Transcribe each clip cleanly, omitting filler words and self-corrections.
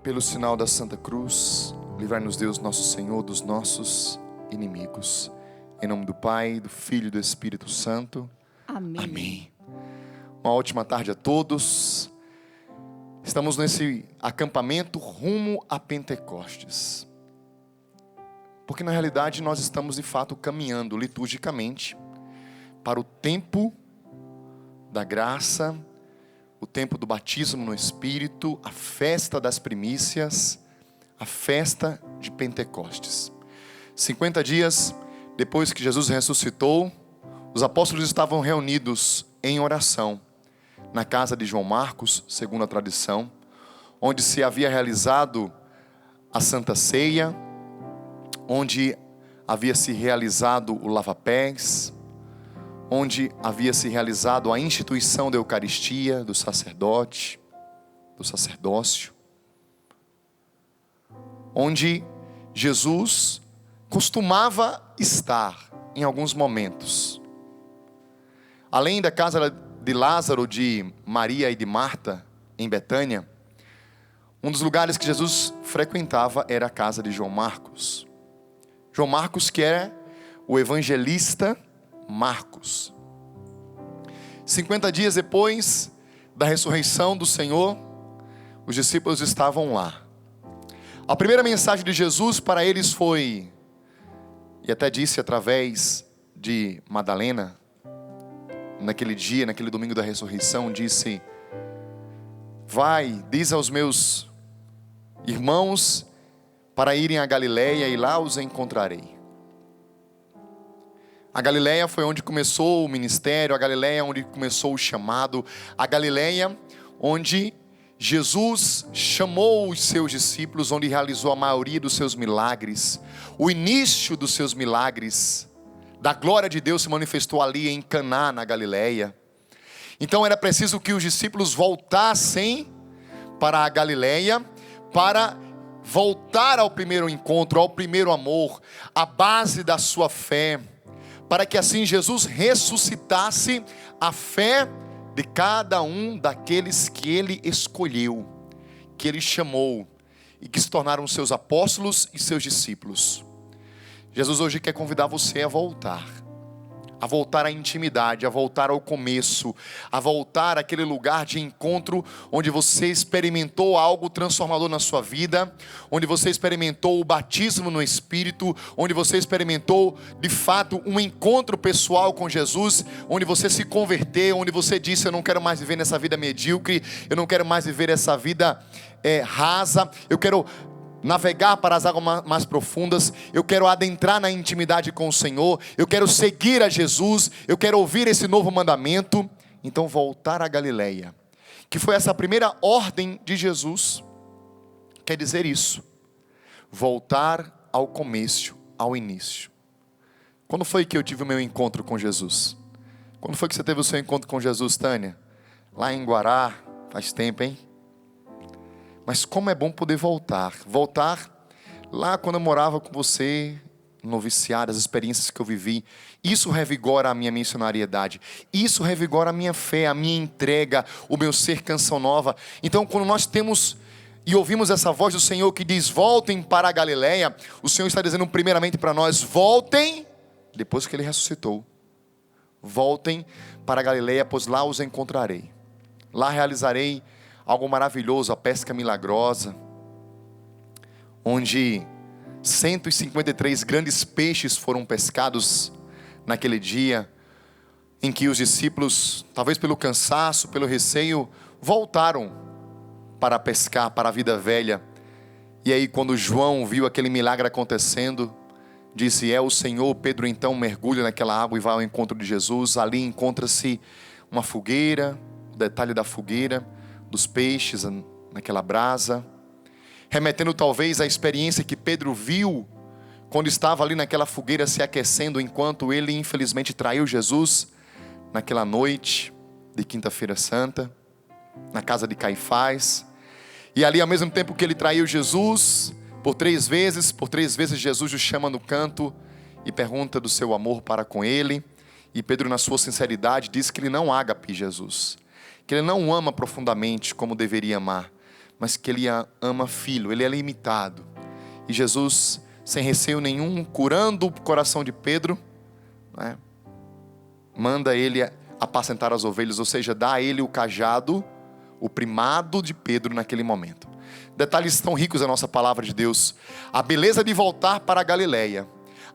Pelo sinal da Santa Cruz, livrai-nos Deus nosso Senhor dos nossos inimigos. Em nome do Pai, do Filho e do Espírito Santo. Amém. Amém. Uma ótima tarde a todos. Estamos nesse acampamento rumo a Pentecostes. Porque na realidade nós estamos de fato caminhando liturgicamente para o tempo da graça, o tempo do batismo no Espírito, a festa das primícias, a festa de Pentecostes. 50 dias depois que Jesus ressuscitou, os apóstolos estavam reunidos em oração na casa de João Marcos, segundo a tradição, onde se havia realizado a Santa Ceia, onde havia se realizado o lava-pés, onde havia se realizado a instituição da Eucaristia, do sacerdote, do sacerdócio, onde Jesus costumava estar em alguns momentos. Além da casa de Lázaro, de Maria e de Marta, em Betânia, um dos lugares que Jesus frequentava era a casa de João Marcos. João Marcos, que é o evangelista Marcos. 50 dias depois da ressurreição do Senhor, os discípulos estavam lá. A primeira mensagem de Jesus para eles foi, e até disse através de Madalena, naquele dia, naquele domingo da ressurreição, disse: vai, diz aos meus irmãos para irem a Galileia e lá os encontrarei. A Galileia foi onde começou o ministério, a Galileia onde começou o chamado, a Galileia onde Jesus chamou os seus discípulos, onde realizou a maioria dos seus milagres. O início dos seus milagres, da glória de Deus se manifestou ali em Caná, na Galileia. Então era preciso que os discípulos voltassem para a Galileia, para voltar ao primeiro encontro, ao primeiro amor, à base da sua fé, para que assim Jesus ressuscitasse a fé de cada um daqueles que Ele escolheu, que Ele chamou e que se tornaram seus apóstolos e seus discípulos. Jesus hoje quer convidar você a voltar à intimidade, a voltar ao começo, a voltar àquele lugar de encontro onde você experimentou algo transformador na sua vida, onde você experimentou o batismo no Espírito, onde você experimentou de fato um encontro pessoal com Jesus, onde você se converteu, onde você disse: eu não quero mais viver nessa vida medíocre, eu não quero mais viver essa vida rasa, eu quero navegar para as águas mais profundas, eu quero adentrar na intimidade com o Senhor, eu quero seguir a Jesus, eu quero ouvir esse novo mandamento. Então voltar à Galileia, que foi essa primeira ordem de Jesus, quer dizer isso, voltar ao começo, ao início. Quando foi que eu tive o meu encontro com Jesus? Quando foi que você teve o seu encontro com Jesus, Tânia? Lá em Guará, faz tempo, hein? Mas como é bom poder voltar lá quando eu morava com você, no noviciado, as experiências que eu vivi. Isso revigora a minha missionariedade, isso revigora a minha fé, a minha entrega, o meu ser canção nova. Então quando nós temos e ouvimos essa voz do Senhor que diz: voltem para a Galileia, o Senhor está dizendo primeiramente para nós: voltem, depois que Ele ressuscitou, voltem para a Galileia, pois lá os encontrarei, lá realizarei algo maravilhoso, a pesca milagrosa, onde 153 grandes peixes foram pescados naquele dia, em que os discípulos, talvez pelo cansaço, pelo receio, voltaram para pescar, para a vida velha. E aí quando João viu aquele milagre acontecendo, disse: é o Senhor. Pedro então mergulha naquela água e vai ao encontro de Jesus. Ali encontra-se uma fogueira, o detalhe da fogueira, dos peixes naquela brasa, remetendo talvez à experiência que Pedro viu quando estava ali naquela fogueira se aquecendo, enquanto ele infelizmente traiu Jesus naquela noite de Quinta-feira Santa, na casa de Caifás. E ali, ao mesmo tempo que ele traiu Jesus, por três vezes Jesus o chama no canto e pergunta do seu amor para com ele. E Pedro, na sua sinceridade, diz que ele não ágape Jesus, que ele não ama profundamente como deveria amar, mas que Ele ama filho, Ele é limitado. E Jesus, sem receio nenhum, curando o coração de Pedro, né, manda ele apacentar as ovelhas, ou seja, dá a ele o cajado, o primado de Pedro naquele momento. Detalhes tão ricos da nossa palavra de Deus. A beleza de voltar para a Galileia,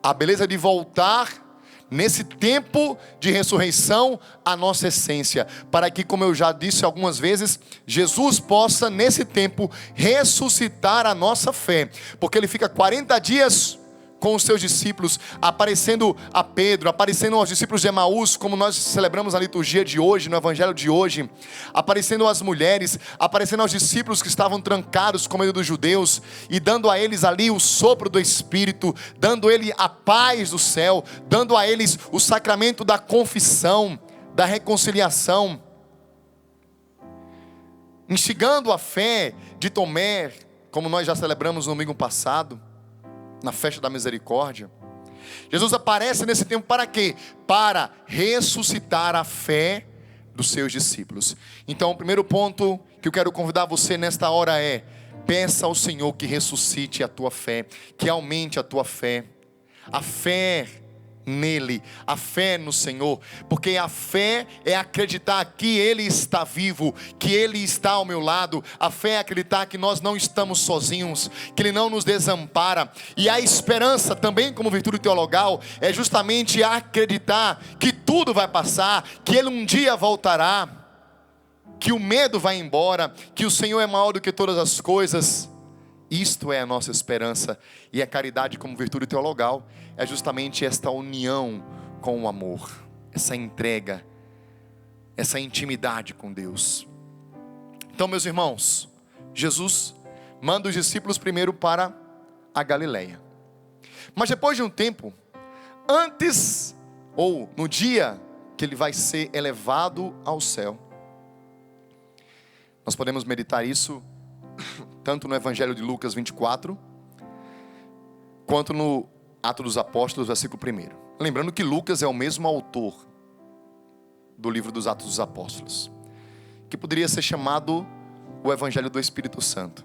a beleza de voltar nesse tempo de ressurreição a nossa essência, para que, como eu já disse algumas vezes, Jesus possa nesse tempo ressuscitar a nossa fé, porque Ele fica 40 dias com os seus discípulos, aparecendo a Pedro, aparecendo aos discípulos de Emaús, como nós celebramos na liturgia de hoje, no evangelho de hoje, aparecendo às mulheres, aparecendo aos discípulos que estavam trancados com medo dos judeus, e dando a eles ali o sopro do Espírito, dando a eles a paz do céu, dando a eles o sacramento da confissão, da reconciliação, instigando a fé de Tomé, como nós já celebramos no domingo passado, na festa da misericórdia. Jesus aparece nesse tempo para quê? Para ressuscitar a fé dos seus discípulos. Então, o primeiro ponto que eu quero convidar você nesta hora é: peça ao Senhor que ressuscite a tua fé, que aumente a tua fé. A fé nele, a fé no Senhor, porque a fé é acreditar que Ele está vivo, que Ele está ao meu lado. A fé é acreditar que nós não estamos sozinhos, que Ele não nos desampara. E a esperança também, como virtude teologal, é justamente acreditar que tudo vai passar, que Ele um dia voltará, que o medo vai embora, que o Senhor é maior do que todas as coisas. Isto é a nossa esperança. E a caridade como virtude teologal é justamente esta união com o amor, essa entrega, essa intimidade com Deus. Então, meus irmãos, Jesus manda os discípulos primeiro para a Galileia. Mas depois de um tempo, antes ou no dia que Ele vai ser elevado ao céu, nós podemos meditar isso tanto no Evangelho de Lucas 24, quanto no Atos dos Apóstolos, versículo 1. Lembrando que Lucas é o mesmo autor do livro dos Atos dos Apóstolos, que poderia ser chamado o Evangelho do Espírito Santo.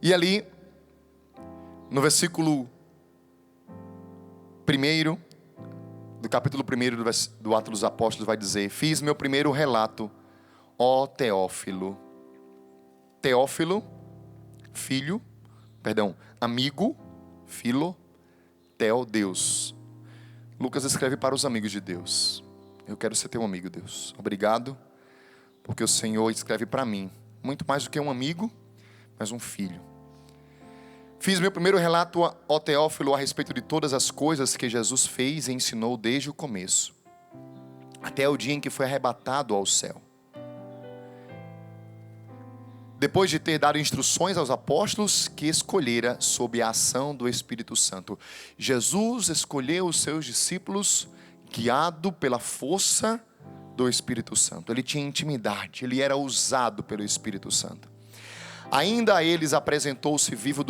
E ali, no versículo 1 do capítulo 1 do Atos dos Apóstolos, vai dizer: fiz meu primeiro relato, ó Teófilo. Teófilo, amigo, filo, Teo, Deus. Lucas escreve para os amigos de Deus. Eu quero ser teu amigo, Deus. Obrigado, porque o Senhor escreve para mim, muito mais do que um amigo, mas um filho. Fiz meu primeiro relato, ó Teófilo, a respeito de todas as coisas que Jesus fez e ensinou desde o começo, até o dia em que foi arrebatado ao céu. Depois de ter dado instruções aos apóstolos que escolhera sob a ação do Espírito Santo. Jesus escolheu os seus discípulos guiado pela força do Espírito Santo. Ele tinha intimidade, ele era usado pelo Espírito Santo. Ainda a eles apresentou-se vivo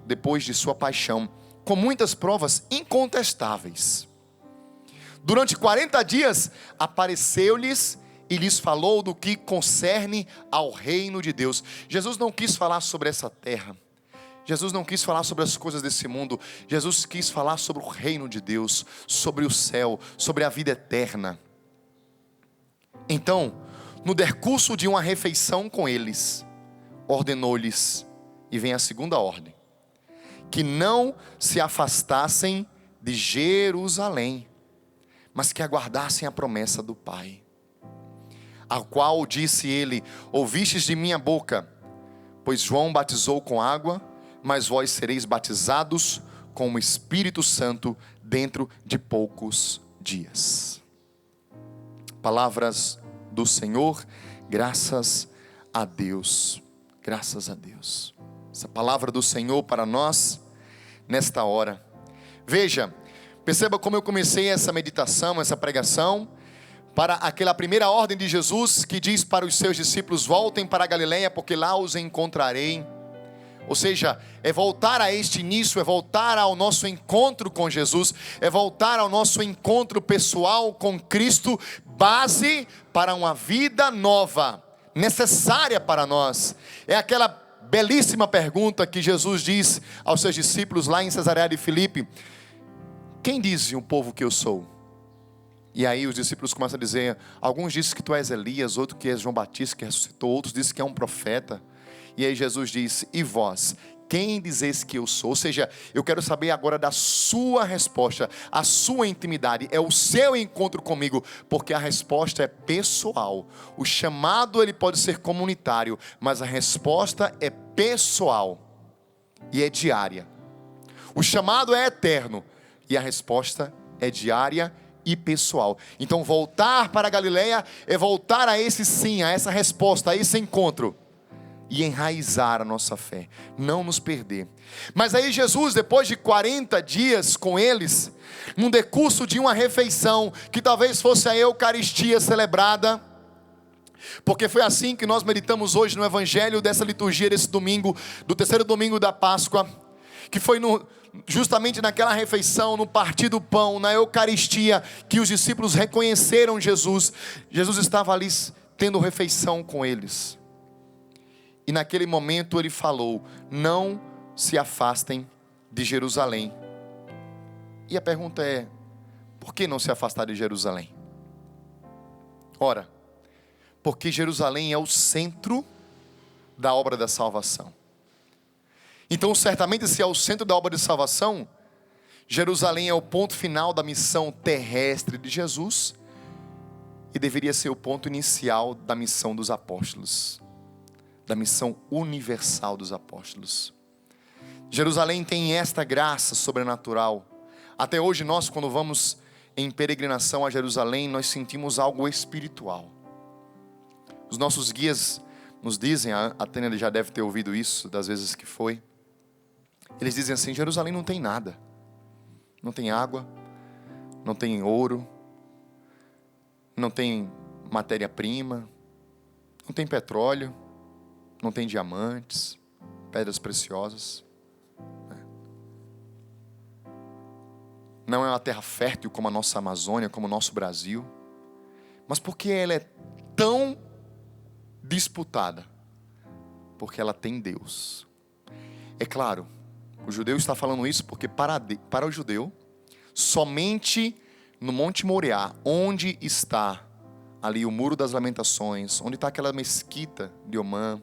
depois de sua paixão, com muitas provas incontestáveis. Durante 40 dias apareceu-lhes e lhes falou do que concerne ao reino de Deus. Jesus não quis falar sobre essa terra. Jesus não quis falar sobre as coisas desse mundo. Jesus quis falar sobre o reino de Deus, sobre o céu, sobre a vida eterna. Então, no decurso de uma refeição com eles, ordenou-lhes, e vem a segunda ordem, que não se afastassem de Jerusalém, mas que aguardassem a promessa do Pai, a qual disse ele: ouvistes de minha boca, pois João batizou com água, mas vós sereis batizados com o Espírito Santo dentro de poucos dias. Palavras do Senhor, graças a Deus, graças a Deus. Essa palavra do Senhor para nós, nesta hora. Veja, perceba como eu comecei essa meditação, essa pregação, para aquela primeira ordem de Jesus, que diz para os seus discípulos: voltem para a Galileia, porque lá os encontrarei. Ou seja, é voltar a este início, é voltar ao nosso encontro com Jesus, é voltar ao nosso encontro pessoal com Cristo, base para uma vida nova, necessária para nós. É aquela belíssima pergunta que Jesus diz aos seus discípulos lá em Cesareia de Filipe: quem diz o povo que eu sou? E aí os discípulos começam a dizer: alguns dizem que tu és Elias, outros que és João Batista que ressuscitou, outros dizem que é um profeta. E aí Jesus diz: e vós, quem dizeis que eu sou? Ou seja, eu quero saber agora da sua resposta, a sua intimidade, é o seu encontro comigo, porque a resposta é pessoal. O chamado ele pode ser comunitário, mas a resposta é pessoal e é diária. O chamado é eterno e a resposta é diária e pessoal. Então voltar para a Galileia é voltar a esse sim, a essa resposta, a esse encontro, e enraizar a nossa fé, não nos perder. Mas aí Jesus, depois de 40 dias com eles, num decurso de uma refeição, que talvez fosse a Eucaristia celebrada, porque foi assim que nós meditamos hoje no Evangelho dessa liturgia, desse domingo, do terceiro domingo da Páscoa, que foi justamente naquela refeição, no partir do pão, na Eucaristia, que os discípulos reconheceram Jesus. Jesus estava ali tendo refeição com eles. E naquele momento ele falou: não se afastem de Jerusalém. E a pergunta é: por que não se afastar de Jerusalém? Ora, porque Jerusalém é o centro da obra da salvação. Então certamente, se é o centro da obra de salvação, Jerusalém é o ponto final da missão terrestre de Jesus, e deveria ser o ponto inicial da missão dos apóstolos, da missão universal dos apóstolos. Jerusalém tem esta graça sobrenatural. Até hoje nós, quando vamos em peregrinação a Jerusalém, nós sentimos algo espiritual. Os nossos guias nos dizem, a Tânia já deve ter ouvido isso das vezes que foi, eles dizem assim: Jerusalém não tem nada, não tem água, não tem ouro, não tem matéria-prima, não tem petróleo, não tem diamantes, pedras preciosas. Não é uma terra fértil como a nossa Amazônia, como o nosso Brasil. Mas por que ela é tão disputada? Porque ela tem Deus. É claro, o judeu está falando isso porque para o judeu, somente no Monte Moriá, onde está ali o Muro das Lamentações, onde está aquela mesquita de Omã,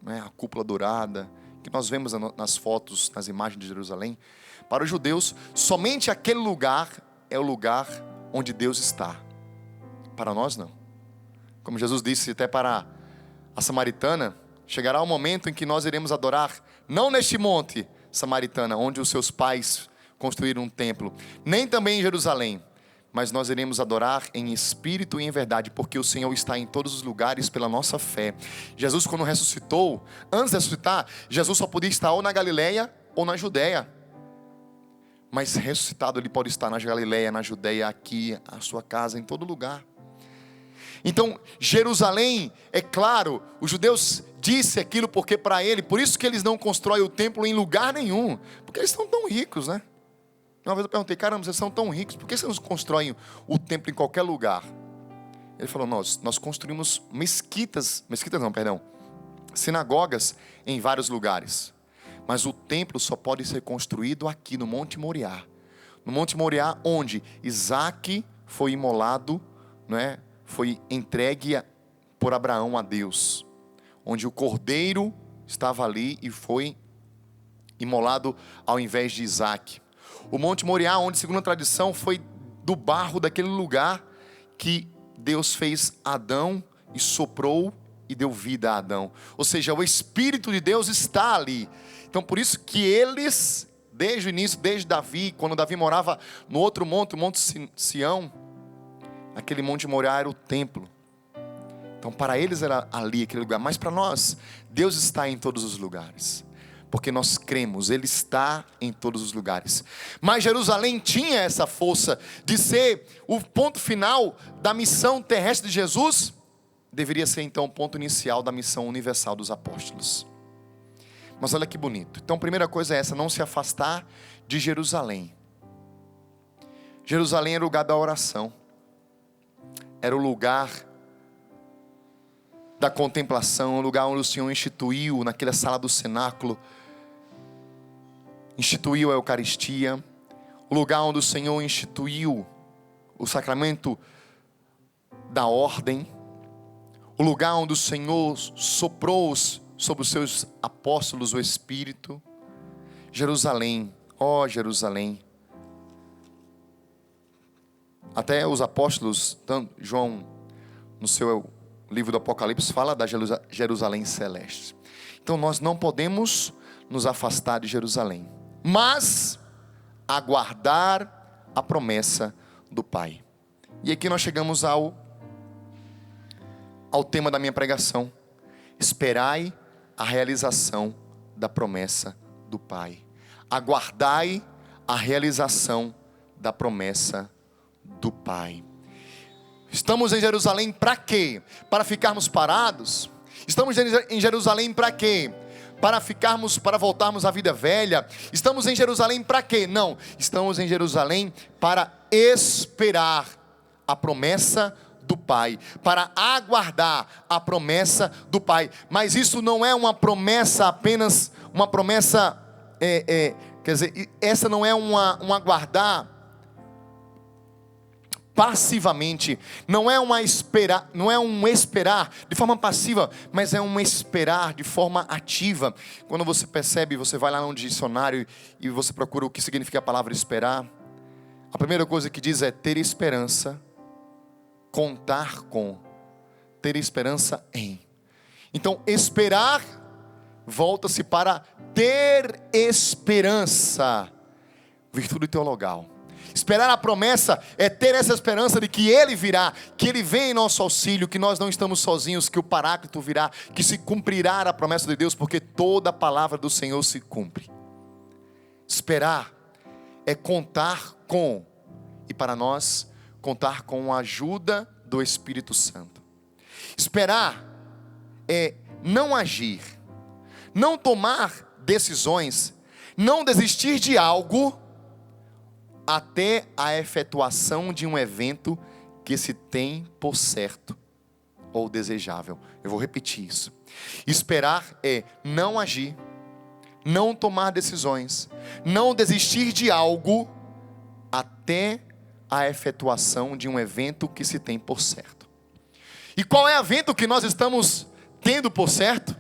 a cúpula dourada, que nós vemos nas fotos, nas imagens de Jerusalém, para os judeus, somente aquele lugar é o lugar onde Deus está. Para nós não. Como Jesus disse até para a samaritana, chegará um momento em que nós iremos adorar, não neste monte, Samaritana, onde os seus pais construíram um templo, nem também em Jerusalém, mas nós iremos adorar em espírito e em verdade, porque o Senhor está em todos os lugares pela nossa fé. Jesus, quando ressuscitou, antes de ressuscitar, Jesus só podia estar ou na Galileia ou na Judeia. Mas ressuscitado, ele pode estar na Galileia, na Judeia, aqui, a sua casa, em todo lugar. Então, Jerusalém, é claro, os judeus disse aquilo porque para ele, por isso que eles não constroem o templo em lugar nenhum, porque eles estão tão ricos, né? Uma vez eu perguntei: caramba, vocês são tão ricos, por que vocês não constroem o templo em qualquer lugar? Ele falou: nós construímos sinagogas em vários lugares, mas o templo só pode ser construído aqui no Monte Moriá. No Monte Moriá, onde Isaac foi imolado, foi entregue por Abraão a Deus, onde o cordeiro estava ali e foi imolado ao invés de Isaac. O Monte Moriá, onde, segundo a tradição, foi do barro daquele lugar que Deus fez Adão e soprou e deu vida a Adão. Ou seja, o Espírito de Deus está ali. Então, por isso que eles, desde o início, desde Davi, quando Davi morava no outro monte, o Monte Sião, aquele Monte Moriá era o templo. Então, para eles era ali, aquele lugar. Mas para nós, Deus está em todos os lugares, porque nós cremos, Ele está em todos os lugares. Mas Jerusalém tinha essa força de ser o ponto final da missão terrestre de Jesus. Deveria ser então o ponto inicial da missão universal dos apóstolos. Mas olha que bonito. Então a primeira coisa é essa: não se afastar de Jerusalém. Jerusalém era o lugar da oração, era o lugar da contemplação, o lugar onde o Senhor instituiu, naquela sala do cenáculo, instituiu a Eucaristia, o lugar onde o Senhor instituiu o sacramento da ordem, o lugar onde o Senhor soprou sobre os seus apóstolos o Espírito. Jerusalém, ó Jerusalém. Até os apóstolos, João, no seu livro do Apocalipse, fala da Jerusalém celeste. Então nós não podemos nos afastar de Jerusalém, mas aguardar a promessa do Pai. E aqui nós chegamos ao tema da minha pregação: esperai a realização da promessa do Pai. Aguardai a realização da promessa do Pai. Estamos em Jerusalém para quê? Para ficarmos parados? Estamos em Jerusalém para quê? Para voltarmos à vida velha? Estamos em Jerusalém para quê? Não, estamos em Jerusalém para esperar a promessa do Pai, para aguardar a promessa do Pai. Mas isso não é uma promessa apenas, uma promessa, quer dizer, essa não é um aguardar passivamente, não é um esperar de forma passiva, mas é um esperar de forma ativa. Quando você percebe, você vai lá no dicionário e você procura o que significa a palavra esperar. A primeira coisa que diz é ter esperança, contar com, ter esperança em. Então, esperar volta-se para ter esperança, virtude teologal. Esperar a promessa é ter essa esperança de que Ele virá, que Ele vem em nosso auxílio, que nós não estamos sozinhos, que o Paráclito virá, que se cumprirá a promessa de Deus, porque toda a palavra do Senhor se cumpre. Esperar é contar com, e para nós, contar com a ajuda do Espírito Santo. Esperar é não agir, não tomar decisões, não desistir de algo, até a efetuação de um evento que se tem por certo ou desejável. Eu vou repetir isso. Esperar é não agir, não tomar decisões, não desistir de algo, até a efetuação de um evento que se tem por certo. E qual é o evento que nós estamos tendo por certo?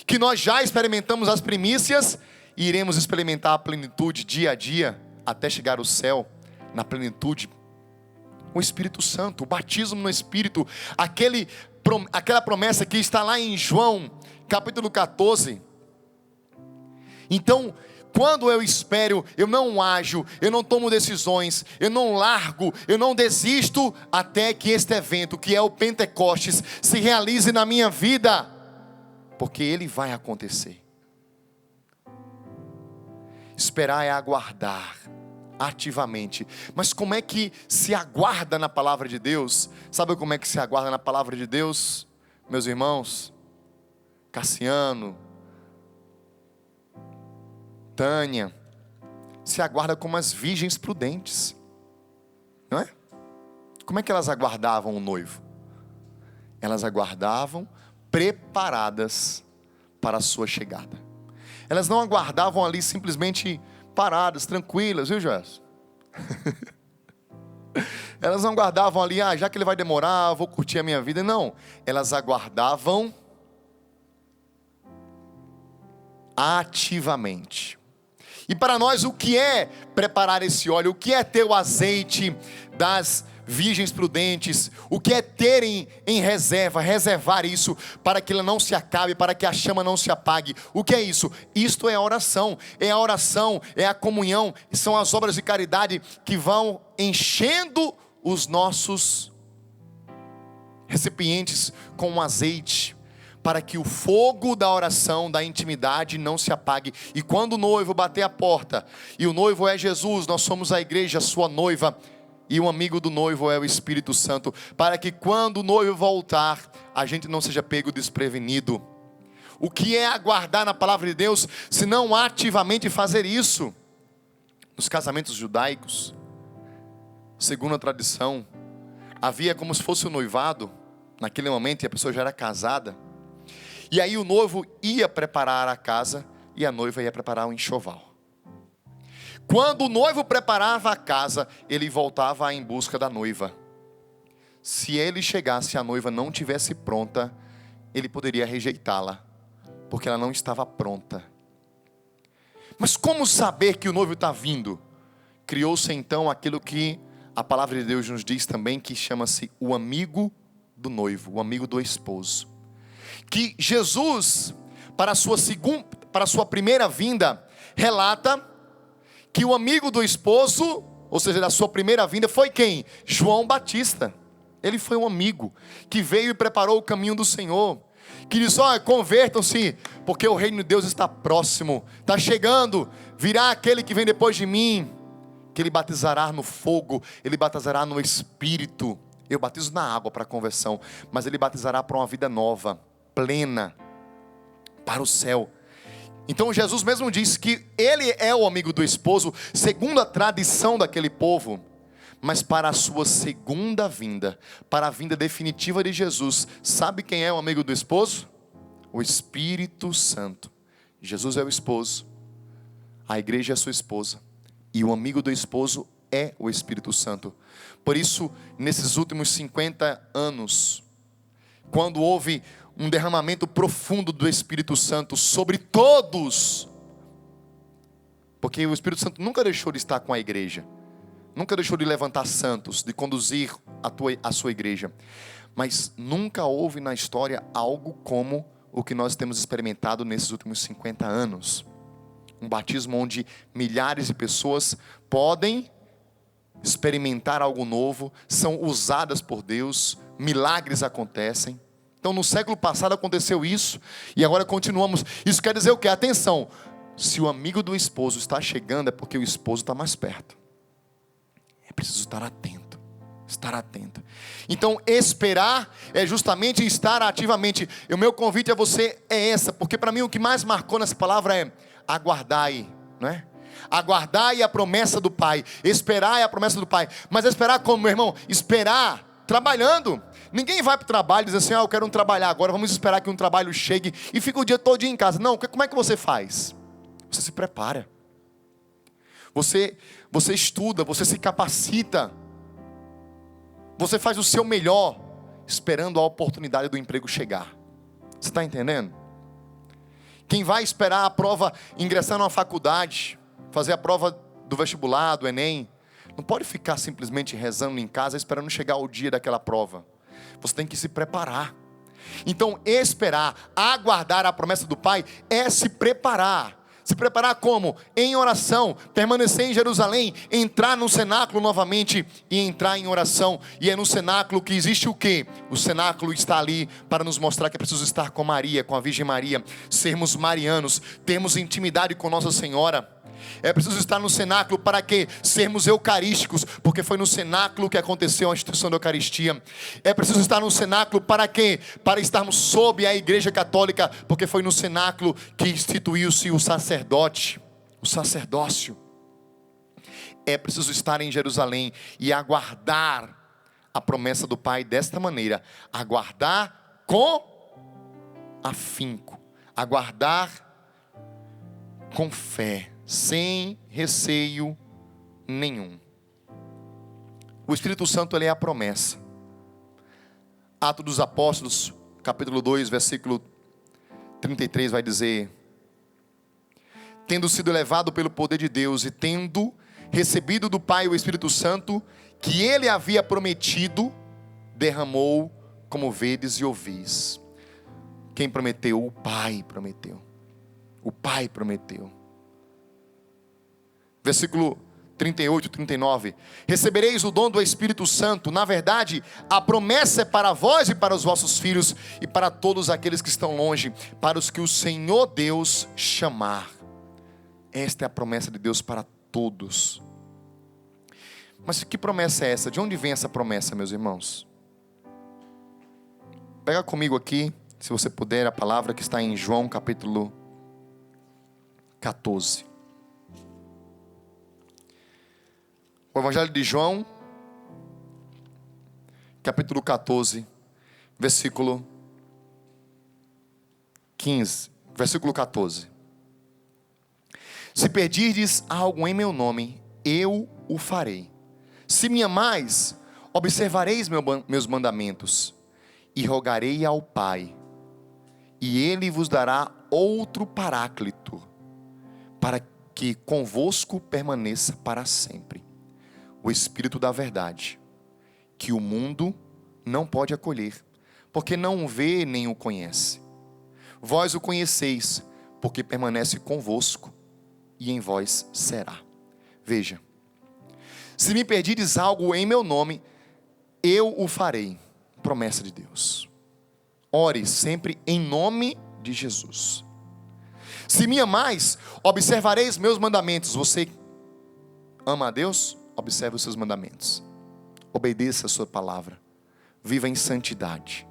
Que nós já experimentamos as primícias e iremos experimentar a plenitude dia a dia, até chegar ao céu, na plenitude. O Espírito Santo, o batismo no Espírito, aquela promessa que está lá em João, capítulo 14. Então, quando eu espero, eu não ajo, eu não tomo decisões, eu não largo, eu não desisto, até que este evento, que é o Pentecostes, se realize na minha vida, porque ele vai acontecer. Esperar é aguardar ativamente. Mas como é que se aguarda na palavra de Deus? Sabe como é que se aguarda na palavra de Deus, meus irmãos? Cassiano, Tânia, se aguarda como as virgens prudentes, não é? Como é que elas aguardavam o noivo? Elas aguardavam preparadas para a sua chegada. Elas não aguardavam ali simplesmente paradas, tranquilas, viu, Joás? Elas não aguardavam ali, já que ele vai demorar, vou curtir a minha vida. Não, elas aguardavam ativamente. E para nós, o que é preparar esse óleo? O que é ter o azeite das virgens prudentes? O que é ter em reserva, reservar isso para que ela não se acabe, para que a chama não se apague? O que é isso? Isto é a oração, é a comunhão, são as obras de caridade que vão enchendo os nossos recipientes com azeite, para que o fogo da oração, da intimidade não se apague. E quando o noivo bater a porta, e o noivo é Jesus, nós somos a igreja, a sua noiva, e o amigo do noivo é o Espírito Santo, para que quando o noivo voltar, a gente não seja pego desprevenido. O que é aguardar na palavra de Deus, se não ativamente fazer isso? Nos casamentos judaicos, segundo a tradição, havia como se fosse o noivado, naquele momento, e a pessoa já era casada. E aí o noivo ia preparar a casa e a noiva ia preparar o enxoval. Quando o noivo preparava a casa, ele voltava em busca da noiva. Se ele chegasse e a noiva não tivesse pronta, ele poderia rejeitá-la, porque ela não estava pronta. Mas como saber que o noivo está vindo? Criou-se então aquilo que a palavra de Deus nos diz também, que chama-se o amigo do noivo, o amigo do esposo. Que Jesus, para a sua primeira vinda, relata que o amigo do esposo, ou seja, da sua primeira vinda, foi quem? João Batista. Ele foi um amigo que veio e preparou o caminho do Senhor, que diz: convertam-se, porque o reino de Deus está próximo, está chegando, virá aquele que vem depois de mim, que ele batizará no fogo, ele batizará no Espírito. Eu batizo na água para a conversão, mas ele batizará para uma vida nova, plena, para o céu. Então Jesus mesmo disse que ele é o amigo do esposo, segundo a tradição daquele povo. Mas para a sua segunda vinda, para a vinda definitiva de Jesus, sabe quem é o amigo do esposo? O Espírito Santo. Jesus é o esposo, a igreja é a sua esposa, e o amigo do esposo é o Espírito Santo. Por isso, nesses últimos 50 anos, quando houve um derramamento profundo do Espírito Santo sobre todos, porque o Espírito Santo nunca deixou de estar com a igreja, nunca deixou de levantar santos, de conduzir a sua igreja, mas nunca houve na história algo como o que nós temos experimentado nesses últimos 50 anos. Um batismo onde milhares de pessoas podem experimentar algo novo, são usadas por Deus, milagres acontecem. Então no século passado aconteceu isso, e agora continuamos. Isso quer dizer o quê? Atenção, se o amigo do esposo está chegando, é porque o esposo está mais perto. É preciso estar atento, estar atento. Então esperar é justamente estar ativamente. E o meu convite a você é essa, porque para mim o que mais marcou nessa palavra é: aguardai, não é? Aguardai a promessa do Pai, esperar é a promessa do Pai. Mas esperar como, meu irmão? Esperar trabalhando. Ninguém vai para o trabalho e diz assim: eu quero trabalhar agora, vamos esperar que um trabalho chegue e fica o dia todo em casa. Não, como é que você faz? Você se prepara, você estuda, você se capacita, você faz o seu melhor, esperando a oportunidade do emprego chegar. Você está entendendo? Quem vai esperar a prova, ingressar numa faculdade, fazer a prova do vestibular, do Enem, não pode ficar simplesmente rezando em casa, esperando chegar o dia daquela prova. Você tem que se preparar. Então esperar, aguardar a promessa do Pai, é se preparar. Se preparar como? Em oração, permanecer em Jerusalém, entrar no cenáculo novamente e entrar em oração. E é no cenáculo que existe o quê? O cenáculo está ali para nos mostrar que é preciso estar com Maria, com a Virgem Maria, sermos marianos, termos intimidade com Nossa Senhora. É preciso estar no cenáculo para quê? Sermos eucarísticos, porque foi no cenáculo que aconteceu a instituição da Eucaristia. É preciso estar no cenáculo para quê? Para estarmos sob a Igreja Católica, porque foi no cenáculo que instituiu-se o sacerdote, o sacerdócio. É preciso estar em Jerusalém e aguardar a promessa do Pai desta maneira. Aguardar com afinco, aguardar com fé, sem receio nenhum. O Espírito Santo, ele é a promessa. Atos dos Apóstolos, capítulo 2, versículo 33 vai dizer: tendo sido elevado pelo poder de Deus e tendo recebido do Pai o Espírito Santo, que ele havia prometido, derramou, como vedes e ouvis. Quem prometeu? O Pai prometeu. O Pai prometeu. Versículo 38, 39. Recebereis o dom do Espírito Santo. Na verdade, a promessa é para vós e para os vossos filhos e para todos aqueles que estão longe, para os que o Senhor Deus chamar. Esta é a promessa de Deus para todos. Mas que promessa é essa? De onde vem essa promessa, meus irmãos? Pega comigo aqui, se você puder, a palavra que está em João capítulo 14. O Evangelho de João, capítulo 14, versículo 15, versículo 14. Se pedirdes algo em meu nome, eu o farei. Se me amais, observareis meus mandamentos, e rogarei ao Pai, e Ele vos dará outro Paráclito, para que convosco permaneça para sempre, o Espírito da verdade, que o mundo não pode acolher, porque não o vê nem o conhece. Vós o conheceis, porque permanece convosco, e em vós será. Veja, se me pedirdes algo em meu nome, eu o farei. Promessa de Deus. Ore sempre em nome de Jesus. Se me amais, observareis meus mandamentos. Você ama a Deus? Observe os seus mandamentos. Obedeça a sua palavra. Viva em santidade.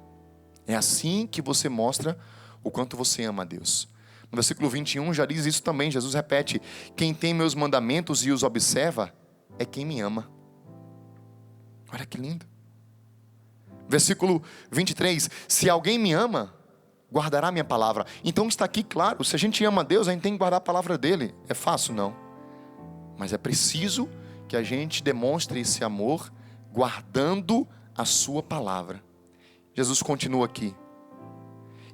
É assim que você mostra o quanto você ama a Deus. No versículo 21 já diz isso também. Jesus repete: quem tem meus mandamentos e os observa é quem me ama. Olha que lindo. Versículo 23: se alguém me ama, guardará minha palavra. Então está aqui claro, se a gente ama a Deus, a gente tem que guardar a palavra dele. É fácil? Não. Mas é preciso que a gente demonstre esse amor guardando a sua palavra. Jesus continua aqui: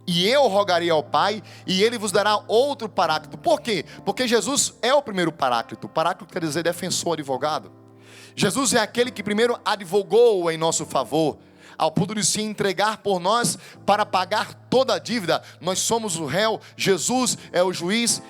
e eu rogarei ao Pai, e Ele vos dará outro Paráclito. Por quê? Porque Jesus é o primeiro Paráclito. Paráclito quer dizer defensor, advogado. Jesus é aquele que primeiro advogou em nosso favor, ao ponto de se entregar por nós para pagar toda a dívida. Nós somos o réu, Jesus é o juiz,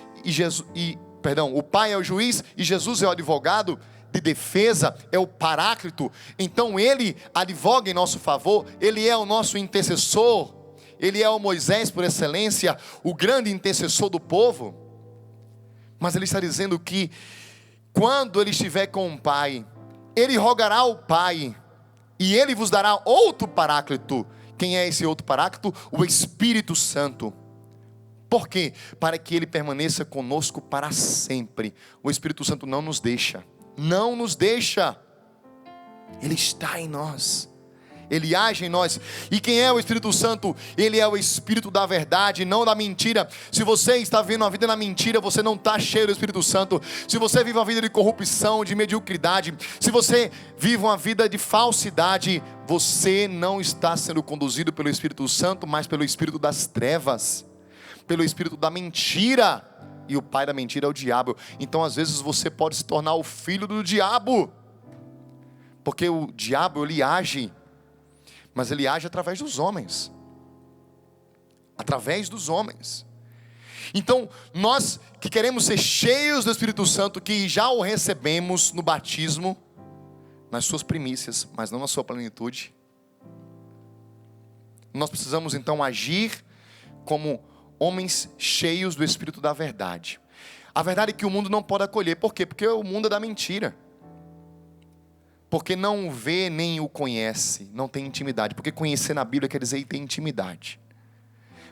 o Pai é o juiz, e Jesus é o advogado de defesa, é o Paráclito. Então Ele advoga em nosso favor, Ele é o nosso intercessor. Ele é o Moisés por excelência, o grande intercessor do povo. Mas ele está dizendo que quando ele estiver com o Pai, ele rogará ao Pai, e ele vos dará outro Paráclito. Quem é esse outro Paráclito? O Espírito Santo. Por quê? Para que ele permaneça conosco para sempre. O Espírito Santo não nos deixa. Não nos deixa. Ele está em nós. Ele age em nós. E quem é o Espírito Santo? Ele é o Espírito da verdade, não da mentira. Se você está vivendo uma vida na mentira, você não está cheio do Espírito Santo. Se você vive uma vida de corrupção, de mediocridade, se você vive uma vida de falsidade, você não está sendo conduzido pelo Espírito Santo, mas pelo Espírito das trevas, pelo Espírito da mentira. E o pai da mentira é o diabo. Então às vezes você pode se tornar o filho do diabo, porque o diabo, ele age, mas ele age através dos homens. Através dos homens. Então, nós que queremos ser cheios do Espírito Santo, que já o recebemos no batismo, nas suas primícias, mas não na sua plenitude, nós precisamos então agir como homens cheios do Espírito da verdade. A verdade é que o mundo não pode acolher. Por quê? Porque o mundo é da mentira. Porque não o vê nem o conhece, não tem intimidade. Porque conhecer na Bíblia quer dizer ter intimidade.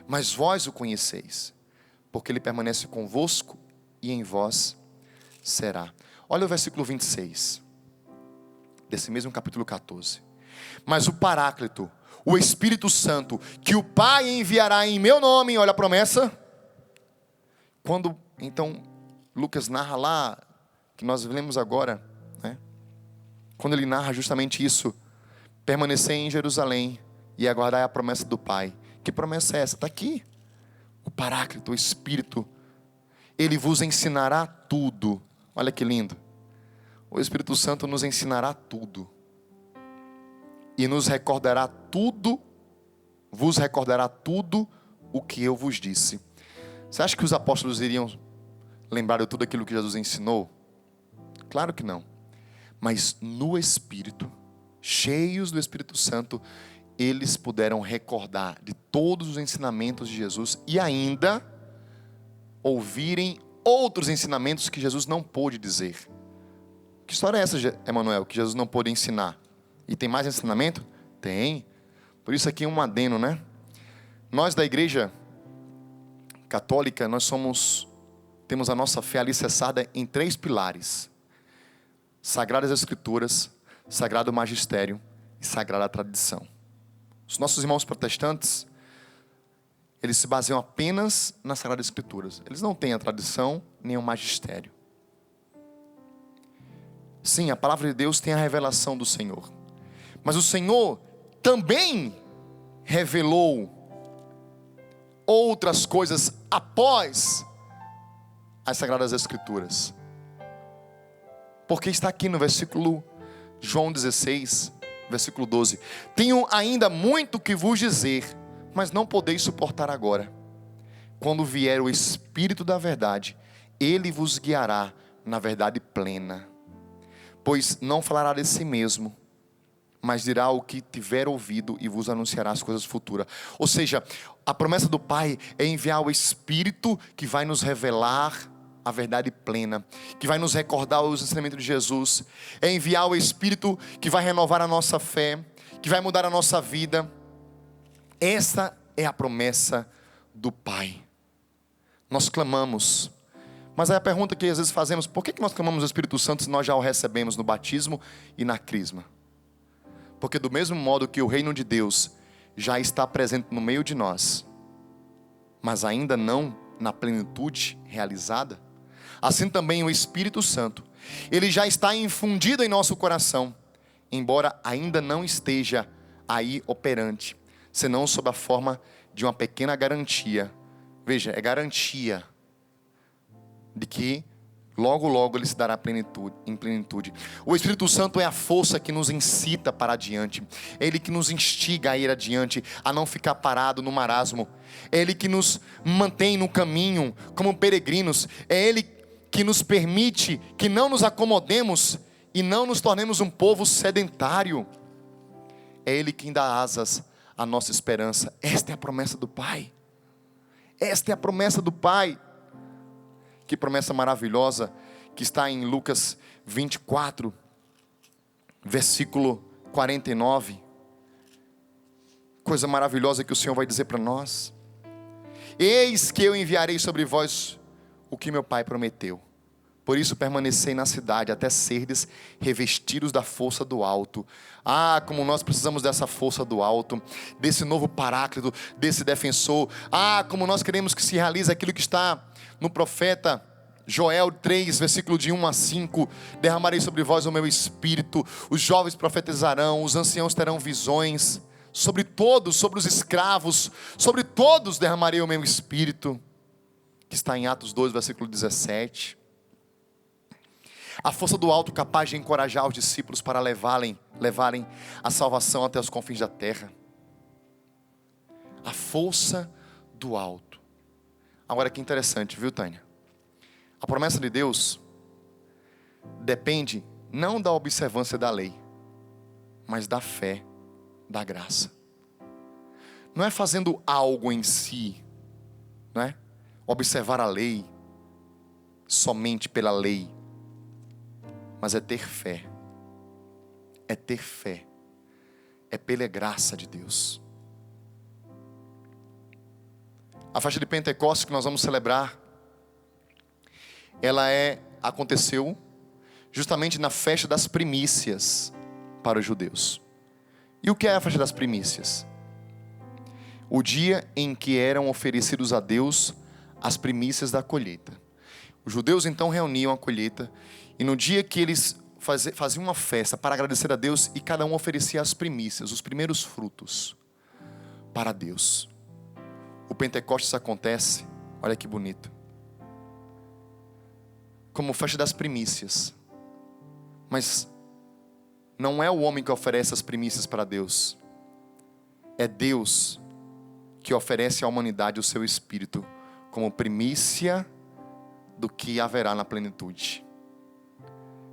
Mas vós o conheceis, porque ele permanece convosco e em vós será. Olha o versículo 26, desse mesmo capítulo 14. Mas o Paráclito, o Espírito Santo, que o Pai enviará em meu nome, olha a promessa. Quando então Lucas narra lá, que nós lemos agora, né? Quando ele narra justamente isso: permanecer em Jerusalém e aguardar a promessa do Pai. Que promessa é essa? Está aqui. O Paráclito, o Espírito, ele vos ensinará tudo. Olha que lindo. O Espírito Santo nos ensinará tudo. E nos recordará tudo, vos recordará tudo o que eu vos disse. Você acha que os apóstolos iriam lembrar de tudo aquilo que Jesus ensinou? Claro que não. Mas no Espírito, cheios do Espírito Santo, eles puderam recordar de todos os ensinamentos de Jesus e ainda ouvirem outros ensinamentos que Jesus não pôde dizer. Que história é essa, Emanuel, que Jesus não pôde ensinar? E tem mais ensinamento? Tem. Por isso aqui é um adeno, né? Nós da igreja católica, temos a nossa fé alicerçada em 3 pilares: Sagradas Escrituras, Sagrado Magistério e Sagrada Tradição. Os nossos irmãos protestantes, eles se baseiam apenas nas Sagradas Escrituras. Eles não têm a tradição nem o magistério. Sim, a palavra de Deus tem a revelação do Senhor. Mas o Senhor também revelou outras coisas após as Sagradas Escrituras. Porque está aqui no versículo João 16, versículo 12. Tenho ainda muito que vos dizer, mas não podeis suportar agora. Quando vier o Espírito da verdade, Ele vos guiará na verdade plena. Pois não falará de si mesmo, mas dirá o que tiver ouvido e vos anunciará as coisas futuras. Ou seja, a promessa do Pai é enviar o Espírito que vai nos revelar a verdade plena, que vai nos recordar os ensinamentos de Jesus. É enviar o Espírito que vai renovar a nossa fé, que vai mudar a nossa vida. Essa é a promessa do Pai. Nós clamamos. Mas aí a pergunta que às vezes fazemos: por que nós clamamos o Espírito Santo se nós já o recebemos no batismo e na crisma? Porque do mesmo modo que o reino de Deus já está presente no meio de nós, mas ainda não na plenitude realizada, assim também o Espírito Santo, ele já está infundido em nosso coração, embora ainda não esteja aí operante, senão sob a forma de uma pequena garantia. Veja, é garantia de que logo, logo ele se dará em plenitude. O Espírito Santo é a força que nos incita para adiante. É Ele que nos instiga a ir adiante, a não ficar parado no marasmo. É Ele que nos mantém no caminho como peregrinos. É Ele que nos permite que não nos acomodemos e não nos tornemos um povo sedentário. É Ele quem dá asas à nossa esperança. Esta é a promessa do Pai. Esta é a promessa do Pai. Que promessa maravilhosa que está em Lucas 24, versículo 49. Coisa maravilhosa que o Senhor vai dizer para nós: eis que eu enviarei sobre vós o que meu Pai prometeu. Por isso permanecei na cidade até serdes revestidos da força do alto. Ah, como nós precisamos dessa força do alto, desse novo paráclito, desse defensor. Ah, como nós queremos que se realize aquilo que está no profeta Joel 3, versículo de 1 a 5. Derramarei sobre vós o meu espírito, os jovens profetizarão, os anciãos terão visões. Sobre todos, sobre os escravos, sobre todos derramarei o meu espírito. Que está em Atos 2, versículo 17. A força do alto capaz de encorajar os discípulos para levarem a salvação até os confins da terra. A força do alto. Agora que interessante, viu, Tânia? A promessa de Deus depende não da observância da lei, mas da fé, da graça. Não é fazendo algo em si, não é? Observar a lei somente pela lei, mas é ter fé. É ter fé. É pela graça de Deus. A festa de Pentecostes que nós vamos celebrar, ela aconteceu justamente na festa das primícias para os judeus. E o que é a festa das primícias? O dia em que eram oferecidos a Deus as primícias da colheita. Os judeus então reuniam a colheita, e no dia que eles faziam uma festa para agradecer a Deus, e cada um oferecia as primícias, os primeiros frutos para Deus. O Pentecostes acontece, olha que bonito, como festa das primícias. Mas não é o homem que oferece as primícias para Deus, é Deus que oferece à humanidade o seu Espírito como primícia do que haverá na plenitude.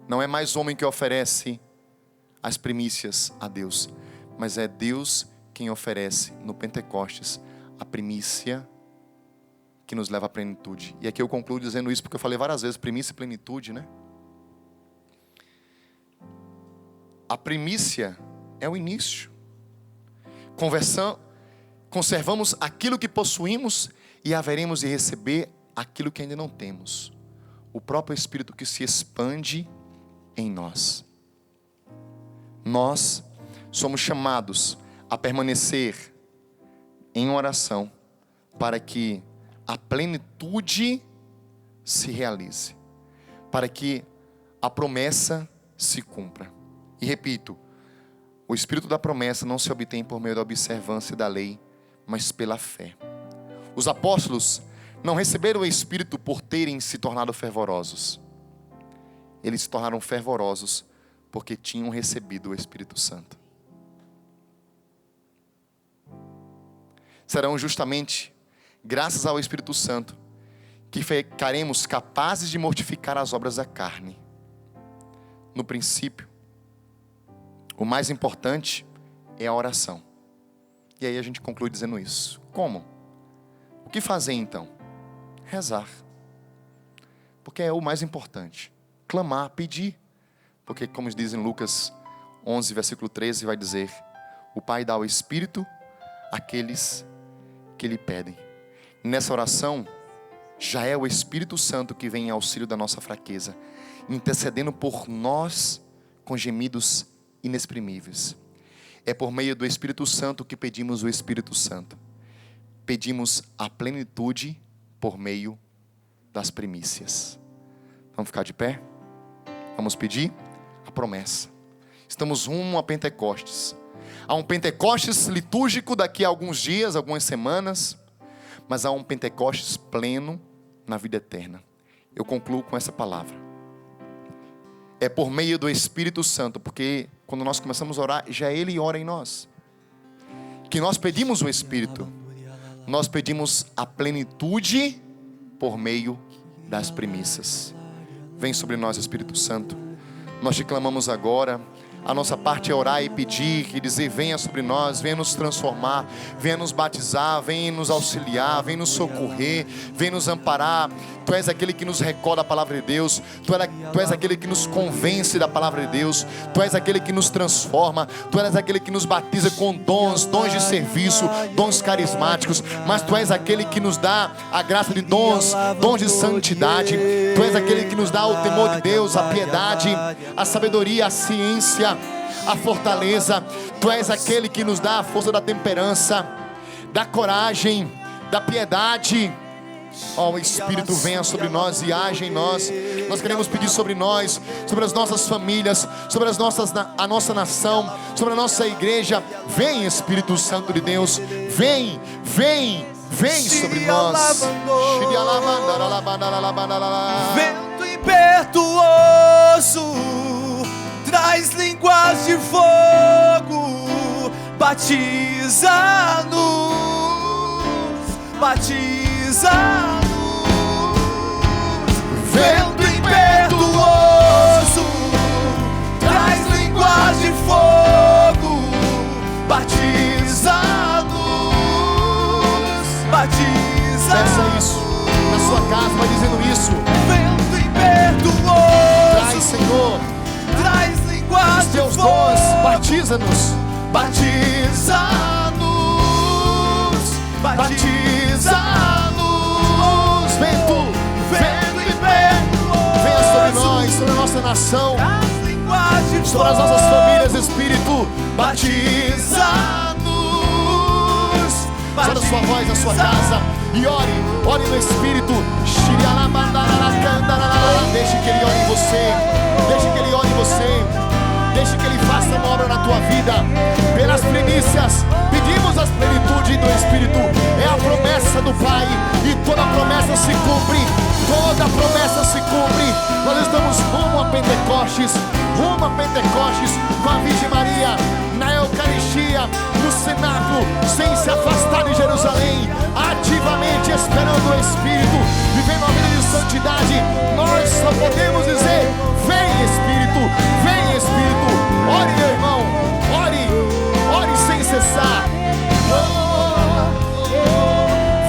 Não é mais o homem que oferece as primícias a Deus, mas é Deus quem oferece no Pentecostes a primícia que nos leva à plenitude. E aqui eu concluo dizendo isso porque eu falei várias vezes, primícia e plenitude, né? A primícia é o início. Conservamos aquilo que possuímos e haveremos de receber aquilo que ainda não temos. O próprio Espírito que se expande em nós. Nós somos chamados a permanecer em oração para que a plenitude se realize, para que a promessa se cumpra. E repito, o espírito da promessa não se obtém por meio da observância da lei, mas pela fé. Os apóstolos não receberam o espírito por terem se tornado fervorosos. Eles se tornaram fervorosos porque tinham recebido o Espírito Santo. Serão justamente graças ao Espírito Santo que ficaremos capazes de mortificar as obras da carne. No princípio, o mais importante é a oração. E aí a gente conclui dizendo isso. Como? O que fazer então? Rezar. Porque é o mais importante. Clamar, pedir. Porque como diz em Lucas 11, versículo 13, vai dizer: o Pai dá o Espírito àqueles que lhe pedem. Nessa oração, já é o Espírito Santo que vem em auxílio da nossa fraqueza, intercedendo por nós com gemidos inexprimíveis. É por meio do Espírito Santo que pedimos o Espírito Santo. Pedimos a plenitude por meio das primícias. Vamos ficar de pé? Vamos pedir a promessa. Estamos rumo a Pentecostes. Há um Pentecostes litúrgico daqui a alguns dias, algumas semanas, mas há um Pentecostes pleno na vida eterna. Eu concluo com essa palavra. É por meio do Espírito Santo, porque quando nós começamos a orar, já Ele ora em nós, que nós pedimos o Espírito. Nós pedimos a plenitude por meio das primícias. Vem sobre nós, Espírito Santo. Nós te clamamos agora. A nossa parte é orar e pedir e dizer: venha sobre nós, venha nos transformar, venha nos batizar, venha nos auxiliar, venha nos socorrer, venha nos amparar. Tu és aquele que nos recorda a palavra de Deus, tu és aquele que nos convence da palavra de Deus, tu és aquele que nos transforma, tu és aquele que nos batiza com dons de serviço, dons carismáticos, mas tu és aquele que nos dá a graça de dons de santidade. Tu és aquele que nos dá o temor de Deus, a piedade, a sabedoria, a ciência, a fortaleza. Tu és aquele que nos dá a força da temperança, da coragem, da piedade. Ó, o Espírito venha sobre nós e age em nós. Nós queremos pedir sobre nós, sobre as nossas famílias, sobre a nossa nação, sobre a nossa igreja. Vem, Espírito Santo de Deus, vem sobre nós. Vento impetuoso traz línguas de fogo, batiza-nos, batiza-nos. Vento impetuoso traz línguas de fogo, batiza-nos, batiza-nos. Peça isso na sua casa, vai dizendo isso. Vento impetuoso traz, Senhor, traz línguas os teus de fogo, dons, batiza-nos, batiza-nos, batiza-nos. Vento impetuoso venha sobre nós, sobre a nossa nação, traz línguas de sobre as fogo, nossas famílias, Espírito. batiza-nos, Solta a sua voz na sua casa e ore no Espírito. Deixe que Ele ore em você, deixe que Ele ore em você, deixe que Ele faça uma obra na tua vida. Pelas primícias, pedimos a plenitude do Espírito. É a promessa do Pai e toda promessa se cumpre, toda promessa se cumpre. Nós estamos rumo a Pentecostes, com a Virgem Maria, na Eucaristia, no cenáculo, sem se afastar de Jerusalém, ativamente esperando o Espírito, vivendo uma vida de santidade. Nós só podemos dizer: vem Espírito, vem Espírito. Ore, meu irmão, ore sem cessar.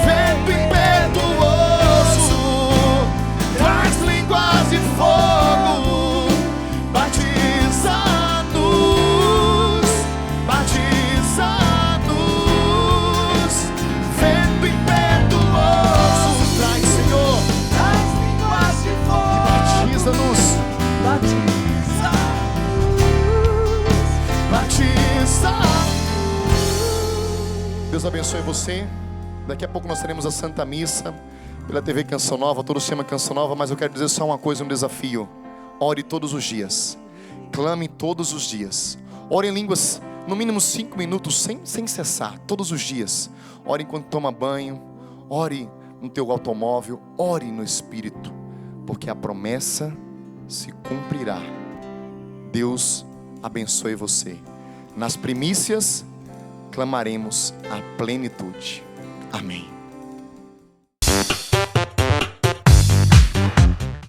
Vento impetuoso traz línguas de fogo, batiza-nos, batiza-nos. Vento impetuoso traz, Senhor, traz línguas de fogo, e batiza-nos, batiza-nos, batiza. abençoe você. Daqui a pouco nós teremos a Santa Missa pela TV Canção Nova. Todos se chamam Canção Nova, mas eu quero dizer só uma coisa, um desafio. Ore todos os dias. Clame todos os dias. Ore em línguas, no mínimo 5 minutos, sem cessar, todos os dias. Ore enquanto toma banho. Ore no teu automóvel. Ore no Espírito, porque a promessa se cumprirá. Deus abençoe você. Nas primícias clamaremos a plenitude. Amém.